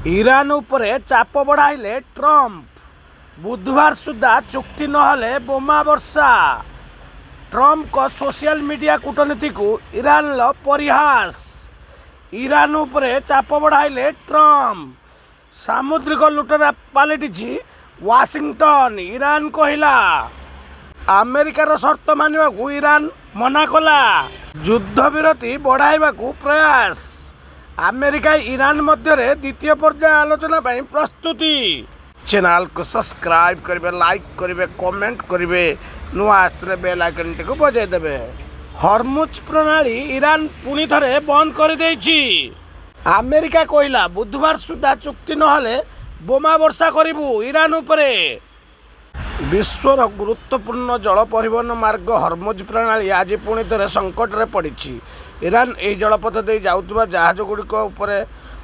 Iran ଉପରେ ଚାପ ବଢ଼ାଇଲେ ଟ୍ରମ୍ପ। ବୁଧବାର ସୁଦ୍ଧା ଚୁକ୍ତି ନହେଲେ ବୋମା ବର୍ଷା। ଟ୍ରମ୍ପଙ୍କ ସୋସିଆଲ ମିଡ଼ିଆ କୂଟନୀତିକୁ ଇରାନର ପରିହାସ। ଇରାନ ଉପରେ ଚାପ ବଢ଼ାଇଲେ ଟ୍ରମ୍ପ। ସାମୁଦ୍ରିକ ଲୁଟରା ପାଲଟିଛି ୱାଶିଂଟନ। ଇରାନ କହିଲା ଆମେରିକାର ସର୍ତ୍ତ ମାନିବାକୁ ଇରାନ ମନା କଲା। ଯୁଦ୍ଧବିରତି ବଢ଼ାଇବାକୁ ପ୍ରୟାସ। ଆମେରିକା ଇରାନ ମଧ୍ୟରେ ଦ୍ୱିତୀୟ ପର୍ଯ୍ୟାୟ ଆଲୋଚନା ପାଇଁ ପ୍ରସ୍ତୁତି। ଚ୍ୟାନେଲକୁ ସବସ୍କ୍ରାଇବ କରିବେ, ଲାଇକ୍ କରିବେ, କମେଣ୍ଟ କରିବେ, ନୂଆ ଆସିଥିଲେ ବେଲ୍ ଆଇକନ୍ଟିକୁ ବଜାଇ ଦେବେ। ହରମୁଜ ପ୍ରଣାଳୀ ଇରାନ ପୁଣି ଥରେ ବନ୍ଦ କରିଦେଇଛି। ଆମେରିକା କହିଲା ବୁଧବାର ସୁଦ୍ଧା ଚୁକ୍ତି ନହେଲେ ବୋମା ବର୍ଷା କରିବୁ ଇରାନ ଉପରେ। ବିଶ୍ୱର ଗୁରୁତ୍ୱପୂର୍ଣ୍ଣ ଜଳ ପରିବହନ ମାର୍ଗ ହରମୁଜ ପ୍ରଣାଳୀ ଆଜି ପୁଣି ଥରେ ସଙ୍କଟରେ ପଡ଼ିଛି। ଇରାନ ଏହି ଜଳପଥ ଦେଇ ଯାଉଥିବା ଜାହାଜଗୁଡ଼ିକ ଉପରେ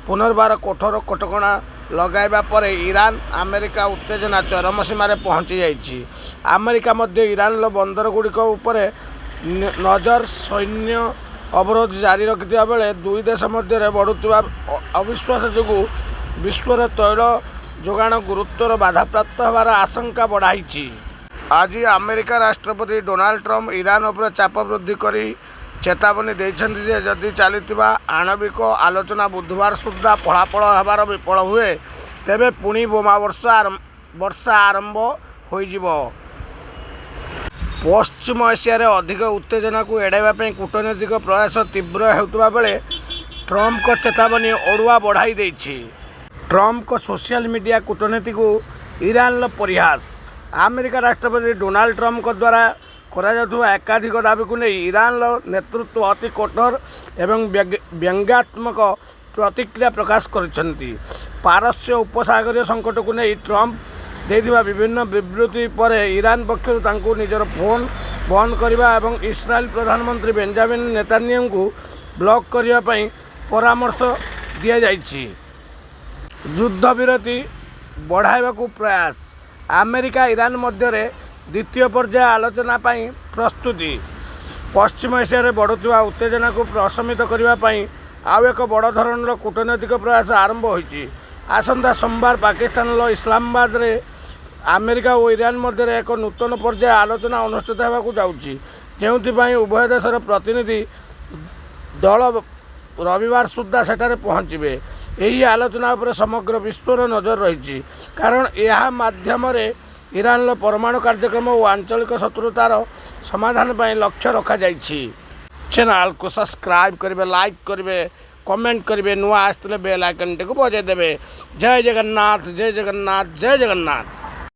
ପୁନର୍ବାର କଠୋର କଟକଣା ଲଗାଇବା ପରେ ଇରାନ ଆମେରିକା ଉତ୍ତେଜନା ଚରମ ସୀମାରେ ପହଞ୍ଚି ଯାଇଛି। ଆମେରିକା ମଧ୍ୟ ଇରାନର ବନ୍ଦରଗୁଡ଼ିକ ଉପରେ ନଜର ସୈନ୍ୟ ଅବରୋଧ ଜାରି ରଖିଥିବା ବେଳେ ଦୁଇ ଦେଶ ମଧ୍ୟରେ ବଢ଼ୁଥିବା ଅବିଶ୍ୱାସ ଯୋଗୁଁ ବିଶ୍ୱର ତୈଳ ଯୋଗାଣ ଗୁରୁତର ବାଧାପ୍ରାପ୍ତ ହେବାର ଆଶଙ୍କା ବଢ଼ାଇଛି। ଆଜି ଆମେରିକା ରାଷ୍ଟ୍ରପତି ଡୋନାଲ୍ଡ ଟ୍ରମ୍ପ ଇରାନ ଉପରେ ଚାପ ବୃଦ୍ଧି କରି ଚେତାବନୀ ଦେଇଛନ୍ତି ଯେ ଯଦି ଚାଲିଥିବା ଆଣବିକ ଆଲୋଚନା ବୁଧବାର ସୁଦ୍ଧା ଫଳାଫଳ ହେବାର ବିଫଳ ହୁଏ ତେବେ ପୁଣି ବୋମା ବର୍ଷା ଆରମ୍ଭ ହୋଇଯିବ। ପଶ୍ଚିମ ଏସିଆରେ ଅଧିକ ଉତ୍ତେଜନାକୁ ଏଡ଼ାଇବା ପାଇଁ କୂଟନୈତିକ ପ୍ରୟାସ ତୀବ୍ର ହେଉଥିବା ବେଳେ ଟ୍ରମ୍ପଙ୍କ ଚେତାବନୀ ଅଡ଼ୁଆ ବଢ଼ାଇ ଦେଇଛି। ଟ୍ରମ୍ପଙ୍କ ସୋସିଆଲ ମିଡ଼ିଆ କୂଟନୀତିକୁ ଇରାନର ପରିହାସ। ଆମେରିକା ରାଷ୍ଟ୍ରପତି ଡୋନାଲ୍ଡ ଟ୍ରମ୍ପଙ୍କ ଦ୍ୱାରା କରାଯାଉଥିବା ଏକାଧିକ ଦାବିକୁ ନେଇ ଇରାନର ନେତୃତ୍ୱ ଅତି କଠୋର ଏବଂ ବ୍ୟଙ୍ଗାତ୍ମକ ପ୍ରତିକ୍ରିୟା ପ୍ରକାଶ କରିଛନ୍ତି। ପାରସ୍ୟ ଉପସାଗରୀୟ ସଙ୍କଟକୁ ନେଇ ଟ୍ରମ୍ପ ଦେଇଥିବା ବିଭିନ୍ନ ବିବୃତ୍ତି ପରେ ଇରାନ ପକ୍ଷରୁ ତାଙ୍କୁ ନିଜର ଫୋନ୍ ବନ୍ଦ କରିବା ଏବଂ ଇସ୍ରାଏଲ ପ୍ରଧାନମନ୍ତ୍ରୀ ବେଞ୍ଜାମିନ ନେତାନ୍ୟାହୁଙ୍କୁ ବ୍ଲକ୍ କରିବା ପାଇଁ ପରାମର୍ଶ ଦିଆଯାଇଛି। ଯୁଦ୍ଧବିରତି ବଢ଼ାଇବାକୁ ପ୍ରୟାସ। ଆମେରିକା ଇରାନ ମଧ୍ୟରେ ଦ୍ୱିତୀୟ ପର୍ଯ୍ୟାୟ ଆଲୋଚନା ପାଇଁ ପ୍ରସ୍ତୁତି। ପଶ୍ଚିମ ଏସିଆରେ ବଢ଼ୁଥିବା ଉତ୍ତେଜନାକୁ ପ୍ରଶମିତ କରିବା ପାଇଁ ଆଉ ଏକ ବଡ଼ ଧରଣର କୂଟନୈତିକ ପ୍ରୟାସ ଆରମ୍ଭ ହୋଇଛି। ଆସନ୍ତା ସୋମବାର ପାକିସ୍ତାନର ଇସଲାମାବାଦରେ ଆମେରିକା ଓ ଇରାନ ମଧ୍ୟରେ ଏକ ନୂତନ ପର୍ଯ୍ୟାୟ ଆଲୋଚନା ଅନୁଷ୍ଠିତ ହେବାକୁ ଯାଉଛି, ଯେଉଁଥିପାଇଁ ଉଭୟ ଦେଶର ପ୍ରତିନିଧି ଦଳ ରବିବାର ସୁଦ୍ଧା ସେଠାରେ ପହଞ୍ଚିବେ। ଏହି ଆଲୋଚନା ଉପରେ ସମଗ୍ର ବିଶ୍ୱର ନଜର ରହିଛି, କାରଣ ଏହା ମାଧ୍ୟମରେ ଇରାନର ପରମାଣୁ କାର୍ଯ୍ୟକ୍ରମ ଓ ଆଞ୍ଚଳିକ ଶତ୍ରୁତାର ସମାଧାନ ପାଇଁ ଲକ୍ଷ୍ୟ ରଖାଯାଇଛି। ଚ୍ୟାନେଲକୁ ସବସ୍କ୍ରାଇବ କରିବେ, ଲାଇକ୍ କରିବେ, କମେଣ୍ଟ କରିବେ, ନୂଆ ଆସିଥିଲେ ବେଲ୍ ଆଇକନ୍ଟିକୁ ବଜାଇ ଦେବେ। ଜୟ ଜଗନ୍ନାଥ, ଜୟ ଜଗନ୍ନାଥ, ଜୟ ଜଗନ୍ନାଥ।